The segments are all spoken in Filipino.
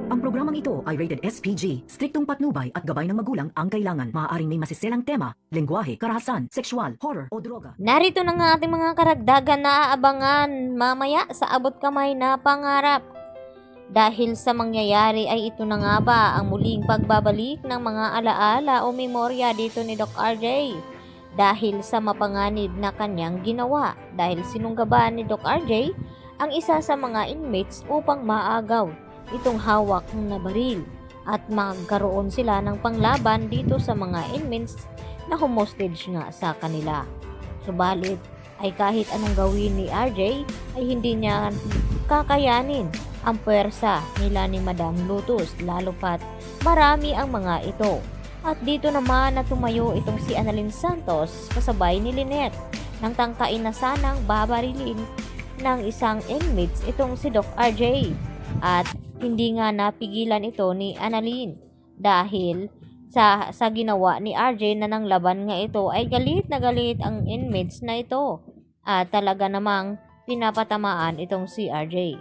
Ang programang ito ay rated SPG, striktong patnubay at gabay ng magulang ang kailangan. Maaaring may masiselang tema, lengguwahe, karahasan, sexual, horror o droga. Narito na nga ating mga karagdagan na aabangan mamaya sa abot kamay na pangarap. Dahil sa mangyayari ay ito na nga ba ang muling pagbabalik ng mga alaala o memorya dito ni Doc RJ. Dahil sa mapanganib na kanyang ginawa. Dahil sinunggaban ni Doc RJ ang isa sa mga inmates upang maagaw itong hawak na baril. At magkaroon sila ng panglaban dito sa mga inmates na humostage nga sa kanila. Subalit ay kahit anong gawin ni RJ ay hindi niya kakayanin ang puwersa nila ni Madam Lotus, lalo pat marami ang mga ito. At dito naman na tumayo itong si Annalyn Santos kasabay ni Lynette nang tangkain na sanang babarilin ng isang inmates itong si Doc RJ. At hindi nga napigilan ito ni Annalyn dahil sa ginawa ni RJ na ng laban nga ito ay galit na galit ang inmates na ito at talaga namang pinapatamaan itong si RJ.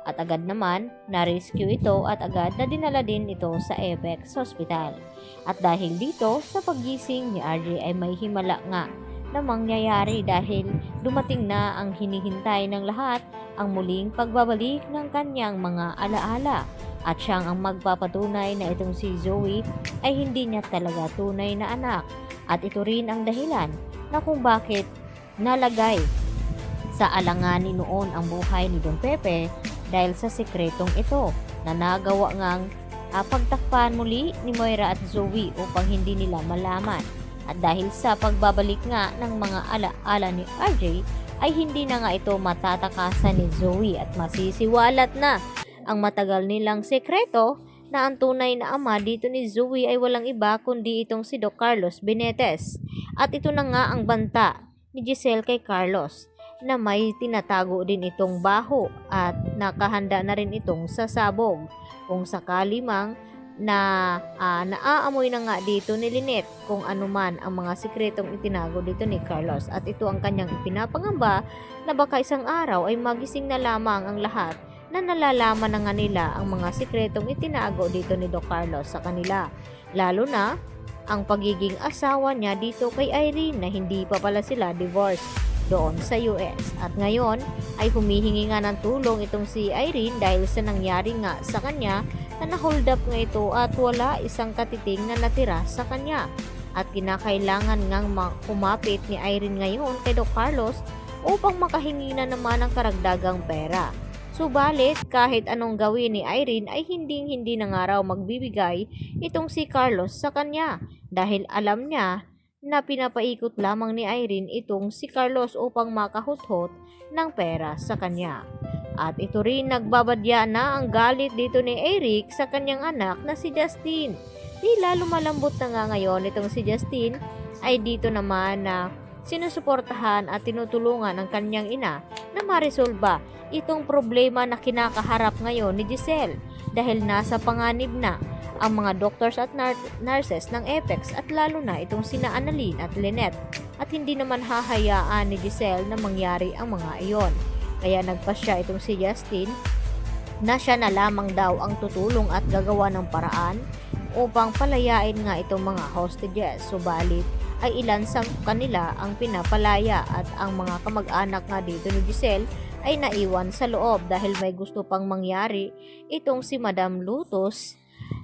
At agad naman na-rescue ito at agad na dinala din ito sa Apex Hospital. At dahil dito sa paggising ni RJ ay may himala nga na mangyayari dahil dumating na ang hinihintay ng lahat, ang muling pagbabalik ng kanyang mga alaala. At siyang ang magpapatunay na itong si Zoe ay hindi niya talaga tunay na anak. At ito rin ang dahilan na kung bakit nalagay sa alanganin noon ang buhay ni Don Pepe dahil sa sekretong ito na nagawa ngang pagtakpan muli ni Moira at Zoe upang hindi nila malaman. At dahil sa pagbabalik nga ng mga alaala ni RJ ay hindi na nga ito matatakasan ni Zoe at masisiwalat na ang matagal nilang sekreto na ang tunay na ama dito ni Zoe ay walang iba kundi itong si Doc Carlos Benitez. At ito na nga ang banta ni Giselle kay Carlos na may tinatago din itong baho at nakahanda na rin itong sasabog kung sakali mang na naaamoy na nga dito ni Lynette kung anuman ang mga sikretong itinago dito ni Carlos. At ito ang kanyang ipinapangamba na baka isang araw ay magising na lamang ang lahat na nalalaman na nga nila ang mga sikretong itinago dito ni Doc Carlos sa kanila. Lalo na ang pagiging asawa niya dito kay Irene na hindi pa pala sila divorced doon sa US. At ngayon ay humihingi nga ng tulong itong si Irene dahil sa nangyari nga sa kanya na na-hold up nga ito at wala isang katiting na natira sa kanya. At kinakailangan ngang kumapit ni Irene ngayon kay Doc Carlos upang makahingi na naman ng karagdagang pera. Subalit kahit anong gawin ni Irene ay hindi na nga raw magbibigay itong si Carlos sa kanya dahil alam niya na pinapaikot lamang ni Irene itong si Carlos upang makahuthot ng pera sa kanya. At ito rin nagbabadya na ang galit dito ni Eric sa kanyang anak na si Justin. Tila lumalambot na nga ngayon itong si Justin ay dito naman na sinusuportahan at tinutulungan ang kanyang ina na maresolba itong problema na kinakaharap ngayon ni Giselle dahil nasa panganib na ang mga doctors at nurses ng Apex at lalo na itong sina Annalyn at Lynette at hindi naman hahayaan ni Giselle na mangyari ang mga iyon. Kaya nagpasya itong si Justin na siya na lamang daw ang tutulong at gagawa ng paraan upang palayain nga itong mga hostages. Subalit ay ilan sa kanila ang pinapalaya at ang mga kamag-anak nga dito ni Giselle ay naiwan sa loob dahil may gusto pang mangyari itong si Madam Lotus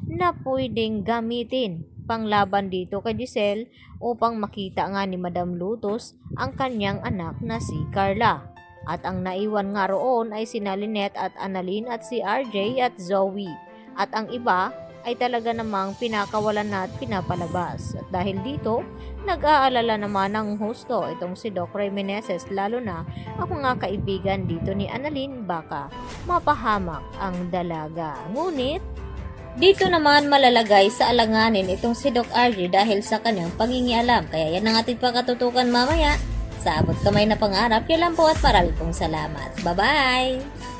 na pwedeng gamitin panglaban dito kay Giselle upang makita nga ni Madam Lotus ang kanyang anak na si Carla. At ang naiwan nga roon ay sina Lynette at Annalyn at si RJ at Zoe. At ang iba ay talaga namang pinakawalan na at pinapalabas. At dahil dito, nag-aalala naman ng husto itong si Doc Ray Meneses lalo na ang mga kaibigan dito ni Annalyn baka mapahamak ang dalaga. Ngunit, dito naman malalagay sa alanganin itong si Doc RJ dahil sa kanyang pangingialam. Kaya yan ang ating pagkatutukan mamaya. Sa abot kamay na pangarap, yan lang po at marami pong salamat. Bye-bye!